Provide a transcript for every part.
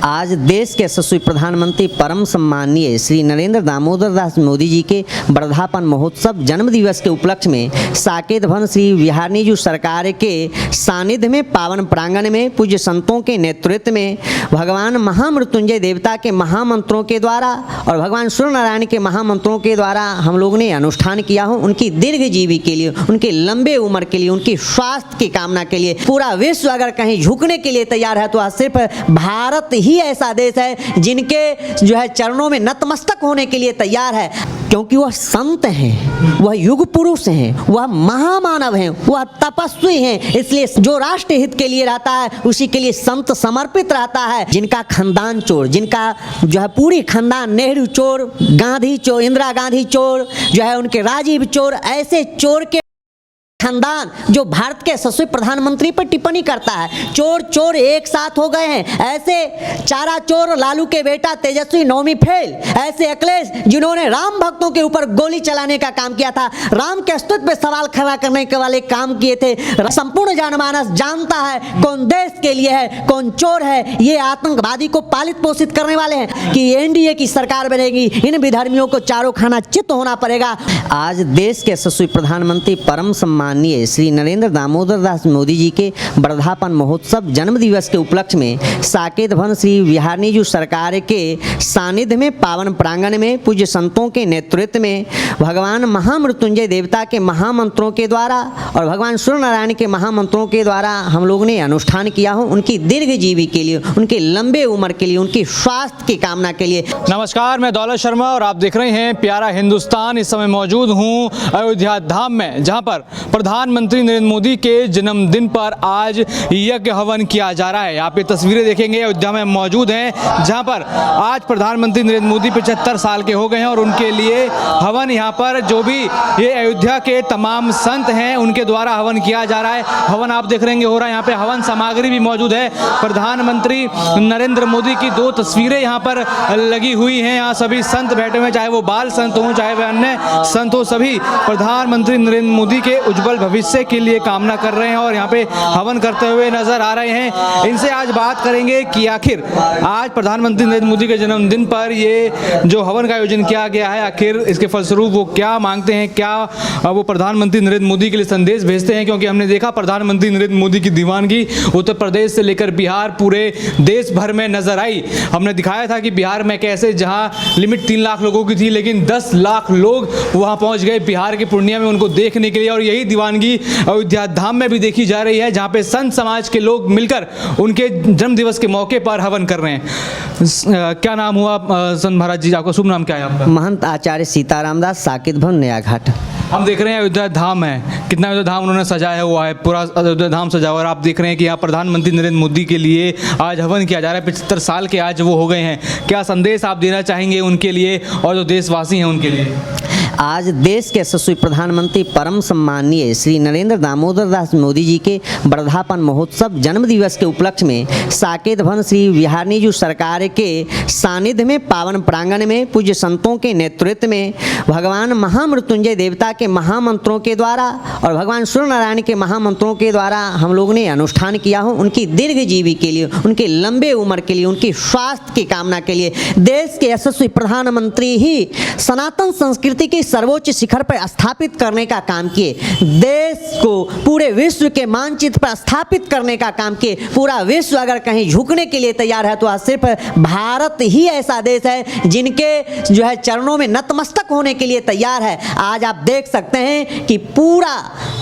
आज देश के यशस्वी प्रधानमंत्री परम सम्माननीय श्री नरेंद्र दामोदर दास मोदी जी के वर्धापन महोत्सव जन्म दिवस के उपलक्ष्य में साकेत भवन श्री बिहारनी जी सरकार के सानिध्य में पावन प्रांगण में पूज्य संतों के नेतृत्व में भगवान महामृत्युंजय देवता के महामंत्रों के द्वारा और भगवान सूर्य नारायण के महामंत्रों के द्वारा हम लोगों ने अनुष्ठान किया हो। उनकी दीर्घ जीवी के लिए, उनके लंबे उम्र के लिए, उनकी स्वास्थ्य की कामना के लिए पूरा विश्व अगर कहीं झुकने के लिए तैयार है तो आज सिर्फ भारत ही ऐसा देश है जिनके चरणों में नतमस्तक होने के लिए तैयार है, क्योंकि वह संत हैं, वह युग पुरुष हैं, वह महामानव हैं, वह तपस्वी हैं। इसलिए जो राष्ट्र हित के लिए रहता है उसी के लिए संत समर्पित रहता है। जिनका खानदान चोर, जिनका पूरी खानदान नेहरू चोर, गांधी चोर, इंदिरा गांधी चोर, उनके राजीव चोर, ऐसे चोर के खानदान जो भारत के यशस्वी प्रधानमंत्री पर टिप्पणी करता है, चोर चोर एक साथ हो गए हैं। ऐसे चारा चोर, लालू के बेटा तेजस्वी नौमी फेल, ऐसे अखिलेश जिन्होंने राम भक्तों के ऊपर गोली चलाने का काम किया था, राम के अस्तित्व पे सवाल खड़ा करने के वाले काम किए थे। संपूर्ण जनमानस जानता है कौन देश के लिए है, कौन चोर है। ये आतंकवादी को पालित पोषित करने वाले हैं कि एनडीए की सरकार बनेगी, इन विधर्मियों को चारों खाना चित्त होना पड़ेगा। आज देश के यशस्वी प्रधानमंत्री परम सम्माननीय श्री नरेंद्र दामोदर दास मोदी जी के वर्धापन महोत्सव जन्म दिवस के उपलक्ष्य में साकेत भवन श्री बिहारनी जी सरकार के सानिध्य में पावन प्रांगण में पूज्य संतों के नेतृत्व में भगवान महामृत्युंजय देवता के महामंत्रों के द्वारा और भगवान सूर्य नारायण के महामंत्रों के द्वारा हम लोगों ने अनुष्ठान किया हो। उनकी दीर्घ जीवी के लिए, उनके लंबे उम्र के लिए, उनकी स्वास्थ्य की कामना के लिए। नमस्कार, मैं दौलत शर्मा और आप देख रहे हैं प्यारा हिंदुस्तान। इस समय मौजूद हूँ अयोध्या धाम में, जहाँ पर प्रधानमंत्री नरेंद्र मोदी के जन्मदिन पर आज यज्ञ हवन किया जा रहा है। आप ये तस्वीरें देखेंगे अयोध्या में मौजूद हैं, जहां पर आज प्रधानमंत्री नरेंद्र मोदी 75 साल के हो गए हैं और उनके लिए हवन यहां पर जो भी ये अयोध्या के तमाम संत हैं उनके द्वारा हवन किया जा रहा है। हवन आप देख रहे हैं हो रहा है, यहाँ पे हवन सामग्री भी मौजूद है। प्रधानमंत्री नरेंद्र मोदी की 2 तस्वीरें यहाँ पर लगी हुई हैं। यहाँ सभी संत बैठे हुए, चाहे वो बाल संत हों, चाहे वह अन्य संत हो, सभी प्रधानमंत्री नरेंद्र मोदी के उज्जवल भविष्य के लिए कामना कर रहे हैं और यहाँ पे हवन करते हुए नजर आ रहे हैं। इनसे आज बात करेंगे कि आखिर आज प्रधानमंत्री नरेंद्र मोदी के जन्मदिन पर ये जो हवन का आयोजन किया गया है, आखिर इसके फलस्वरूप वो क्या मांगते हैं, क्या वो प्रधानमंत्री नरेंद्र मोदी के लिए संदेश भेजते हैं। क्योंकि हमने देखा प्रधानमंत्री नरेंद्र मोदी की दीवानगी उत्तर प्रदेश से लेकर बिहार पूरे देश भर में नजर आई। हमने दिखाया था कि बिहार में कैसे जहाँ लिमिट 3 लाख लोगों की थी, लेकिन 10 लाख लोग वहाँ पहुँच गए बिहार के पूर्णिया में उनको देखने के लिए। और यही दीवानगी अयोध्या धाम में भी देखी जा रही है, जहां पे संत समाज के लोग मिलकर उनके जन्म दिवस के मौके पर हवन कर रहे हैं। क्या नाम हुआ संत महाराज जी, आपका शुभ नाम क्या है आपका? महंत आचार्य सीताराम दास, साकेत भवन नया घाट। हम देख रहे हैं अयोध्या धाम है, कितना अयोध्या धाम उन्होंने सजाया हुआ है, पूरा अयोध्या धाम सजा हुआ है। और आप देख रहे हैं कि यहाँ प्रधानमंत्री नरेंद्र मोदी के लिए आज हवन किया जा रहा है। 75 साल के आज वो हो गए हैं। क्या संदेश आप देना चाहेंगे उनके लिए और जो देशवासी हैं उनके लिए? आज देश के यशस्वी प्रधानमंत्री परम सम्माननीय श्री नरेंद्र दामोदर दास मोदी जी के वर्धापन महोत्सव जन्म दिवस के उपलक्ष्य में साकेत भवन श्री बिहारनी जी सरकार के सानिध्य में पावन प्रांगण में पूज्य संतों के नेतृत्व में भगवान महामृत्युंजय देवता के महामंत्रों के द्वारा और भगवान सूर्य नारायण के महामंत्रों के द्वारा हम लोगों ने अनुष्ठान किया हो। उनकी दीर्घ जीवी के लिए, उनके लंबे उम्र के लिए, उनकी स्वास्थ्य की कामना के लिए। देश के यशस्वी प्रधानमंत्री ही सनातन संस्कृति की सर्वोच्च शिखर पर स्थापित करने का काम किए, देश को पूरे विश्व के मानचित्र पर स्थापित करने का काम किए। पूरा विश्व अगर कहीं झुकने के लिए तैयार है तो आज सिर्फ भारत ही ऐसा देश है जिनके चरणों में नतमस्तक होने के लिए तैयार है। आज आप देख सकते हैं कि पूरा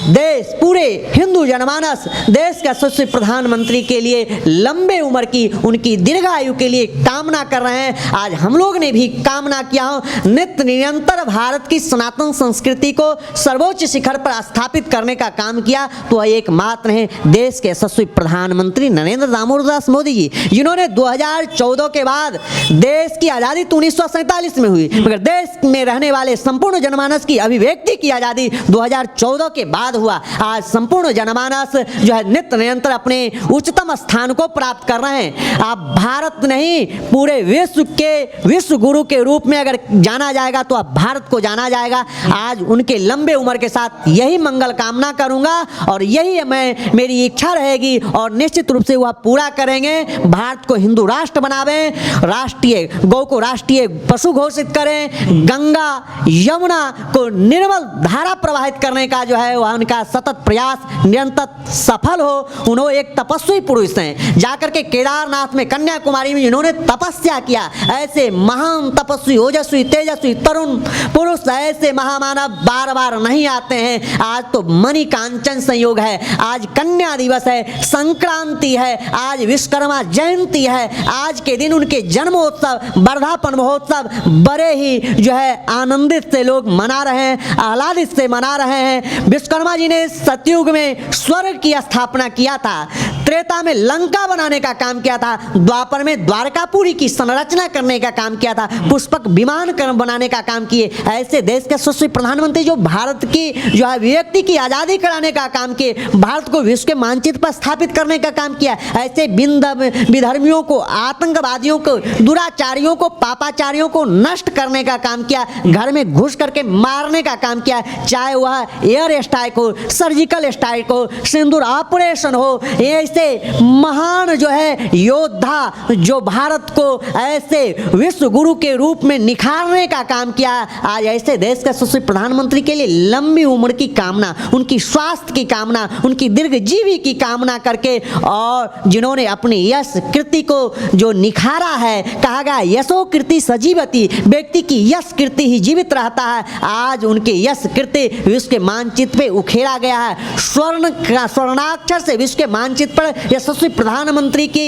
देश, पूरे हिंदू जनमानस देश के यशस्वी प्रधानमंत्री के लिए लंबे उम्र की, उनकी दीर्घायु के लिए कामना कर रहे हैं। आज हम लोग ने भी कामना किया हो, नित्य निरंतर भारत की सनातन संस्कृति को सर्वोच्च शिखर पर स्थापित करने का काम किया तो एकमात्र है देश के यशस्वी प्रधानमंत्री नरेंद्र दामोदर दास मोदी जी, जिन्होंने 2014 के बाद देश की आज़ादी तो 1947 में हुई, मगर देश में रहने वाले संपूर्ण जनमानस की अभिव्यक्ति की आज़ादी 2014 के बाद आज़ाद हुआ, आज संपूर्ण जनमानस जो है नित्य निरंतर अपने उच्चतम स्थान को प्राप्त कर रहे हैं। अब भारत नहीं, पूरे विश्व के विश्व गुरु के रूप में अगर जाना जाएगा तो अब भारत को जाना जाएगा। आज उनके लंबे उम्र के साथ यही मंगल कामना करूंगा और यही मैं मेरी इच्छा रहेगी और निश्चित रूप से वह पूरा करेंगे। भारत को हिंदू राष्ट्र बनावें, राष्ट्रीय गौ को राष्ट्रीय पशु घोषित करें, गंगा यमुना को निर्मल धारा प्रवाहित करने का जो है वह उनका सतत प्रयास निरंतर सफल हो। उन्होंने एक तपस्वी पुरुष हैं, जाकर के केदारनाथ में कन्याकुमारी में जिन्होंने तपस्या किया, ऐसे महान तपस्वी ओजस्वी तेजस्वी तरुण पुरुष, ऐसे महामानव बार बार नहीं आते हैं। आज तो मणि कांचन संयोग है, आज कन्या दिवस है, संक्रांति है, आज विश्वकर्मा जयंती है। आज के दिन उनके जन्मोत्सव वर्धापन महोत्सव बड़े ही जो है आनंदित से लोग मना रहे हैं, आह्लादित से मना रहे हैं। विश्वकर्मा जी ने सतयुग में स्वर्ग की स्थापना किया था, त्रेता में लंका बनाने का काम किया था, द्वापर में द्वारकापुरी की संरचना करने का काम किया था, पुष्पक विमान बनाने का काम किए। ऐसे देश के यशस्वी प्रधानमंत्री जो भारत की जो है व्यक्ति की आज़ादी कराने का काम किए, भारत को विश्व के मानचित्र पर स्थापित करने का काम किया। ऐसे विधर्मियों को, आतंकवादियों को, दुराचारियों को, पापाचारियों को नष्ट करने का काम किया, घर में घुस करके मारने का काम किया, चाहे वह एयर स्ट्राइक हो, सर्जिकल स्ट्राइक हो, सिंदूर ऑपरेशन हो। ऐसे महान जो है योद्धा जो भारत को ऐसे विश्व गुरु के रूप में निखारने का काम किया, आज ऐसे देश के यशस्वी प्रधानमंत्री के लिए लंबी उम्र की कामना, उनकी स्वास्थ्य की कामना, उनकी दीर्घजीवी की कामना करके और जिन्होंने अपनी यश कृति को जो निखारा है, कहा गया यशो कृति सजीवती, व्यक्ति की यश कृति ही जीवित रहता है। आज उनके यश कृति विश्व के मानचित्र पे उखेड़ा गया है, स्वर्णाक्षर से विश्व के मानचित्र पर यशस्वी प्रधानमंत्री की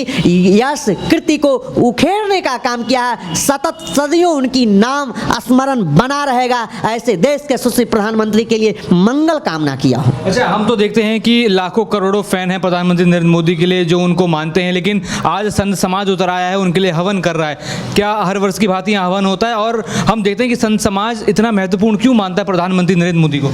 यश कृति को उखेड़ने का काम किया है। सतत सदियों उनकी नाम स्मरण बना रहेगा। ऐसे देश के यशस्वी प्रधानमंत्री के लिए मंगल कामना किया हूँ। अच्छा, हम तो देखते हैं कि लाखों करोड़ों फैन हैं प्रधानमंत्री नरेंद्र मोदी के लिए जो उनको मानते हैं, लेकिन आज संत समाज उतर आया है, उनके लिए हवन कर रहा है। क्या हर वर्ष की भांति यहाँ हवन होता है? और हम देखते हैं कि संत समाज इतना महत्वपूर्ण क्यों मानता है प्रधानमंत्री नरेंद्र मोदी को?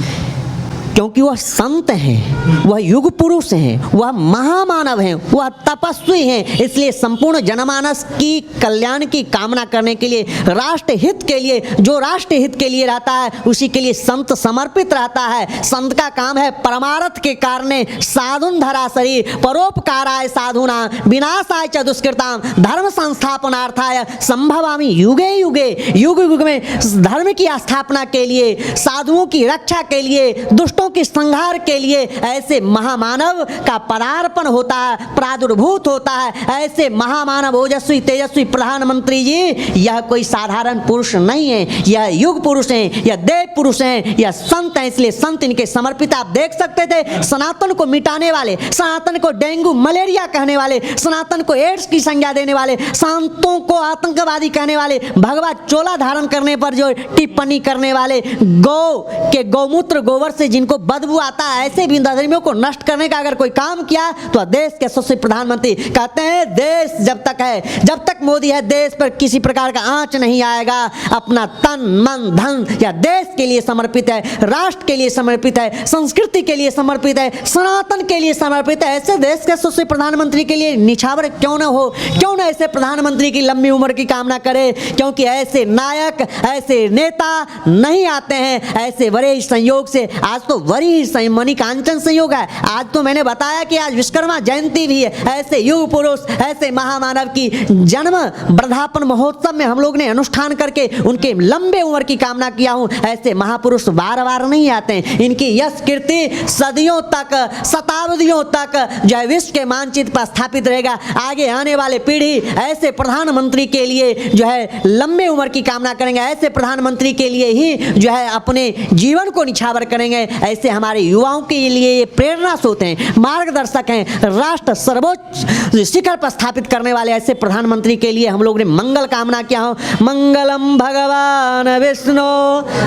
क्योंकि वह संत हैं, वह युग पुरुष हैं, वह महामानव हैं, वह तपस्वी हैं। इसलिए संपूर्ण जनमानस की कल्याण की कामना करने के लिए, राष्ट्र हित के लिए, जो राष्ट्र हित के लिए रहता है उसी के लिए संत समर्पित रहता है। संत का काम है परमार्थ के कारणे साधुन धरा शरीर, परोपकाराय साधुना, विनाशाय च दुष्कृताम, धर्म संस्थापनार्थाय संभवामि युगे युगे। युग युग में धर्म की स्थापना के लिए, साधुओं की रक्षा के लिए, दुष्टों की संहार के लिए ऐसे महामानव का पदार्पण होता है, प्रादुर्भूत होता है। ऐसे महामानव ओजस्वी तेजस्वी प्रधानमंत्री जी यह कोई साधारण पुरुष नहीं है, यह युग पुरुष हैं, यह देव पुरुष हैं, यह संत हैं। इसलिए संत इनके समर्पित। आप देख सकते थे सनातन को मिटाने वाले, सनातन को डेंगू मलेरिया कहने वाले, सनातन को एड्स की संज्ञा देने वाले, संतों को आतंकवादी कहने वाले, भगवा चोला धारण करने पर जो टिप्पणी करने वाले, गौ के गौमूत्र गोबर से जिनको बदबू आता है, ऐसे भी धर्मियों को नष्ट करने का अगर कोई काम किया तो देश के यशस्वी प्रधानमंत्री कहते हैं देश जब तक है, जब तक मोदी है, देश पर किसी प्रकार का आंच नहीं आएगा। अपना तन मन धन या देश के लिए समर्पित है, राष्ट्र के लिए समर्पित है, संस्कृति के लिए समर्पित है, सनातन के लिए समर्पित है। ऐसे देश के यशस्वी प्रधानमंत्री के लिए निछावर क्यों न हो, क्यों न ऐसे प्रधानमंत्री की लंबी उम्र की कामना करे? क्योंकि ऐसे नायक, ऐसे नेता नहीं आते हैं ऐसे बड़े संयोग से। आज तो बड़ी मणि कांचन संयोग है। आज तो मैंने बताया कि आज विश्वकर्मा जयंती भी है। ऐसे युग पुरुष, ऐसे महामानव की जन्म वर्धापन महोत्सव में हम लोग ने अनुष्ठान करके उनके लंबे उम्र की कामना किया हूं। ऐसे महापुरुष बार बार नहीं आते हैं। इनकी यश कीर्ति सदियों तक, शताब्दियों तक जो विश्व के मानचित्र पर स्थापित रहेगा। आगे आने वाले पीढ़ी ऐसे प्रधानमंत्री के लिए जो है लंबे उम्र की कामना करेंगे, ऐसे प्रधानमंत्री के लिए ही जो है अपने जीवन को निछावर करेंगे। ऐसे हमारे युवाओं के लिए ये प्रेरणा स्रोत हैं, मार्गदर्शक हैं। राष्ट्र सर्वोच्च शिखर पर स्थापित करने वाले ऐसे प्रधानमंत्री के लिए हम लोग ने मंगल कामना किया हो। मंगलम भगवान विष्णु,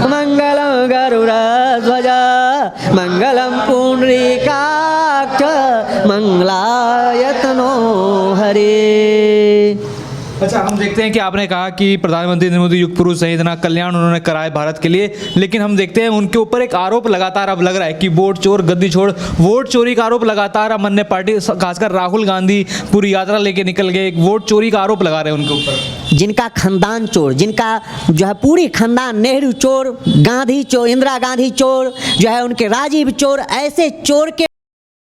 मंगलम गरुड़ध्वज, मंगलम पुंडरीकाक्ष, मंगलायतनो हरे। अच्छा, हम देखते हैं कि आपने कहा कि प्रधानमंत्री नरेंद्र मोदी युग पुरुष हैं, इतना कल्याण उन्होंने कराया भारत के लिए, लेकिन हम देखते हैं उनके ऊपर एक आरोप लगातार अब लग रहा है कि वोट चोर, गद्दी छोड़, वोट चोरी का आरोप लगातार अब अन्य पार्टी, खासकर राहुल गांधी पूरी यात्रा लेके निकल गए, एक वोट चोरी का आरोप लगा रहे हैं उनके ऊपर। जिनका खानदान चोर, जिनका जो है पूरी खानदान, नेहरू चोर, गांधी चोर, इंदिरा गांधी चोर, जो है उनके राजीव चोर, ऐसे चोर के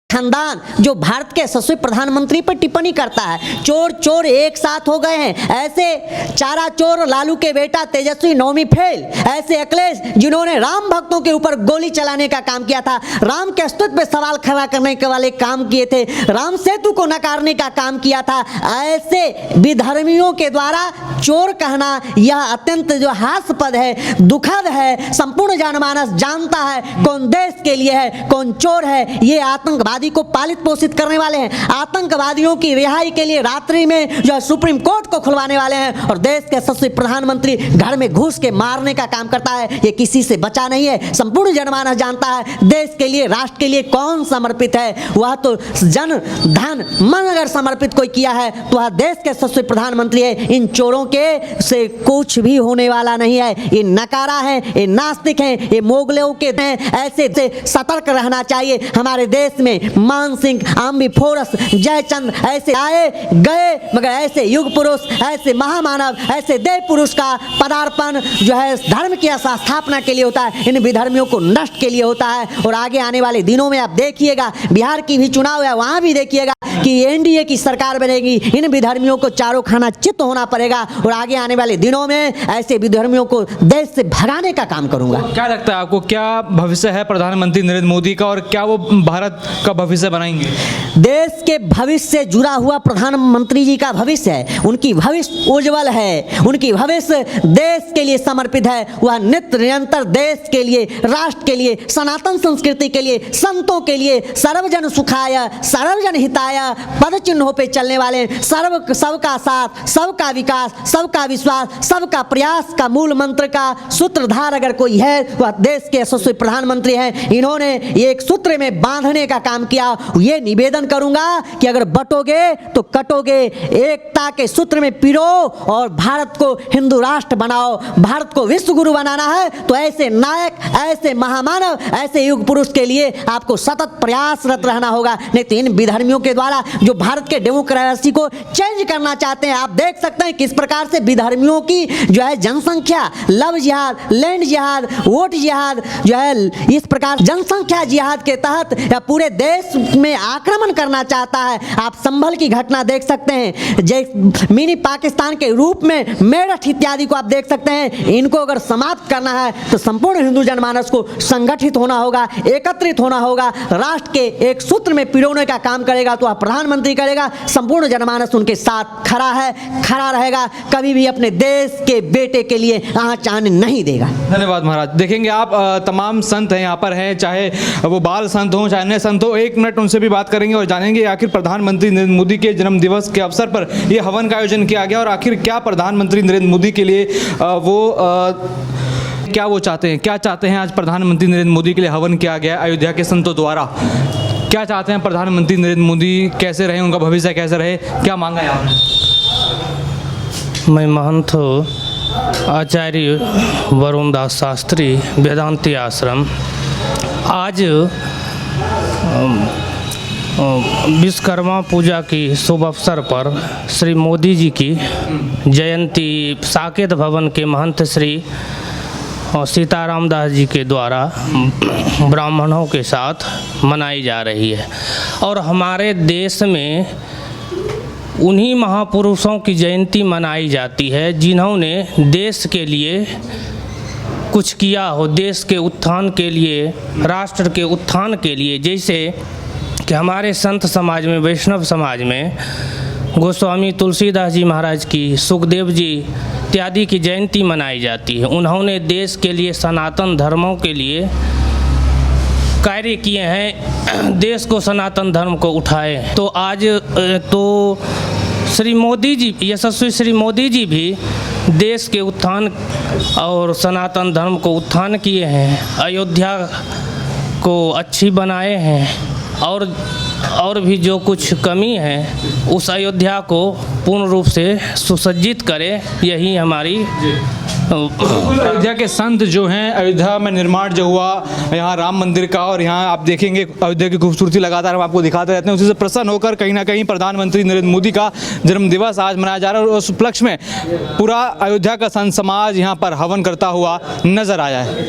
खानदान जो भारत के यशस्वी प्रधानमंत्री पर टिप्पणी करता है। चोर चोर एक साथ हो गए हैं। ऐसे चारा चोर, लालू के बेटा तेजस्वी नौवीं फेल, ऐसे अखिलेश जिन्होंने राम भक्तों के ऊपर गोली चलाने का काम किया था, राम के अस्तित्व पे सवाल खड़ा करने के वाले काम किए थे, राम सेतु को नकारने का काम किया था, ऐसे विधर्मियों के द्वारा चोर कहना यह अत्यंत जो हास्यास्पद है, दुखद है। संपूर्ण जनमानस जानता है कौन देश के लिए है, कौन चोर है। ये आतंकवादी को पालित पोषित करने वाले हैं। आतंकवादियों की रिहाई के लिए रात्रि में जो सुप्रीम कोर्ट को खुलवाने वाले हैं और देश के यशस्वी प्रधानमंत्री घर में घुस के मारने का काम करता है। ये किसी से बचा नहीं है। संपूर्ण जनमानस जानता है देश के लिए, राष्ट्र के लिए कौन समर्पित है। वह तो जन धन मन अगर समर्पित कोई किया है तो वह देश के यशस्वी प्रधानमंत्री है। इन चोरों के से कुछ भी होने वाला नहीं है। ये नकारा है, ये नास्तिक हैं, ये मोगलों के हैं। ऐसे से सतर्क रहना चाहिए। हमारे देश में मान सिंह, आम्बी फोरस, जयचंद ऐसे आए गए, मगर ऐसे युग पुरुष, ऐसे महामानव, ऐसे देव पुरुष का पदार्पण जो है धर्म की स्थापना के लिए होता है, इन विधर्मियों को नष्ट के लिए होता है। और आगे आने वाले दिनों में आप देखिएगा, बिहार की भी चुनाव है, वहां भी देखिएगा कि एनडीए की सरकार बनेगी। इन विधर्मियों को चारों खाना चित्त होना पड़ेगा और आगे आने वाले दिनों में ऐसे विधर्मियों को देश से भगाने का काम करूंगा। क्या लगता है आपको, क्या भविष्य है प्रधानमंत्री नरेंद्र मोदी का और क्या वो भारत का भविष्य बनाएंगे? देश के भविष्य से जुड़ा हुआ प्रधानमंत्री जी का भविष्य है। उनकी भविष्य उज्जवल है, उनकी भविष्य देश के लिए समर्पित है। वह नित्य निरंतर देश के लिए, राष्ट्र के लिए, सनातन संस्कृति के लिए, संतों के लिए, सर्वजन सुखाय सर्वजन हिताय पद चिन्हों पे चलने वाले, सबका साथ, सबका विकास, सबका विश्वास, सबका प्रयास का मूल मंत्र का सूत्रधार अगर कोई है वह देश के यशस्वी प्रधानमंत्री हैं। इन्होंने एक सूत्र में बांधने का काम किया। ये निवेदन करूंगा कि अगर बटोगे तो कटोगे, एकता के सूत्र में पिरो और भारत को हिंदू राष्ट्र बनाओ। भारत को विश्व गुरु बनाना है तो ऐसे नायक, ऐसे महामानव, ऐसे युग पुरुष के लिए आपको सतत प्रयासरत रहना होगा। नहीं तो इन विधर्मियों के द्वारा जो भारत के डेमोक्रेसी को चेंज करना चाहते हैं, आप देख सकते हैं किस प्रकार से विधर्मियों की जो है जनसंख्या, लव जिहाद, लैंड जिहाद, वोट जिहाद जो है, इस प्रकार जनसंख्या जिहाद के तहत या पूरे देश में आक्रमण करना चाहता है। आप संभल की घटना देख सकते हैं, जैसे मिनी पाकिस्तान के रूप में मेरठ इत्यादि को आप देख सकते हैं। इनको अगर समाप्त करना है तो संपूर्ण हिंदू जनमानस को संगठित होना होगा, एकत्रित होना होगा, राष्ट्र के एक सूत्र में पिरोने का काम करेगा तो वह प्रधानमंत्री करेगा। संपूर्ण जनमानस उनके साथ खड़ा है, खड़ा रहेगा, कभी भी अपने देश के बेटे के लिए आँच आने नहीं देगा। धन्यवाद महाराज। देखेंगे आप तमाम संत हैं यहाँ पर हैं, चाहे वो बाल संत हों चाहे अन्य संत हो। एक मिनट उनसे भी बात करेंगे और जानेंगे आखिर प्रधानमंत्री नरेंद्र मोदी के जन्म दिवस के अवसर पर ये हवन का आयोजन किया गया और आखिर क्या प्रधानमंत्री नरेंद्र मोदी के लिए क्या वो चाहते हैं, क्या चाहते हैं आज प्रधानमंत्री नरेंद्र मोदी के लिए हवन किया गया अयोध्या के संतों द्वारा। क्या चाहते हैं प्रधानमंत्री नरेंद्र मोदी, कैसे रहे, उनका भविष्य कैसे रहे, क्या मांगा है आपने? मैं महंत आचार्य वरुण दास शास्त्री, वेदांती आश्रम। आज विश्वकर्मा पूजा की शुभ अवसर पर श्री मोदी जी की जयंती साकेत भवन के महंत श्री सीताराम दास जी के द्वारा ब्राह्मणों के साथ मनाई जा रही है। और हमारे देश में उन्हीं महापुरुषों की जयंती मनाई जाती है जिन्होंने देश के लिए कुछ किया हो, देश के उत्थान के लिए, राष्ट्र के उत्थान के लिए। जैसे कि हमारे संत समाज में, वैष्णव समाज में गोस्वामी तुलसीदास जी महाराज की, सुखदेव जी इत्यादि की जयंती मनाई जाती है। उन्होंने देश के लिए, सनातन धर्मों के लिए कार्य किए हैं, देश को, सनातन धर्म को उठाए। तो आज तो श्री मोदी जी, यशस्वी श्री मोदी जी भी देश के उत्थान और सनातन धर्म को उत्थान किए हैं, अयोध्या को अच्छी बनाए हैं और भी जो कुछ कमी है उस अयोध्या को पूर्ण रूप से सुसज्जित करें, यही हमारी अयोध्या के संत जो हैं, अयोध्या में निर्माण जो हुआ यहाँ राम मंदिर का, और यहाँ आप देखेंगे अयोध्या की खूबसूरती लगातार हम आपको दिखाते रहते हैं, उसी से प्रसन्न होकर कहीं ना कहीं प्रधानमंत्री नरेंद्र मोदी का जन्मदिवस आज मनाया जा रहा है और उस उपलक्ष्य में पूरा अयोध्या का संत समाज यहाँ पर हवन करता हुआ नजर आया है।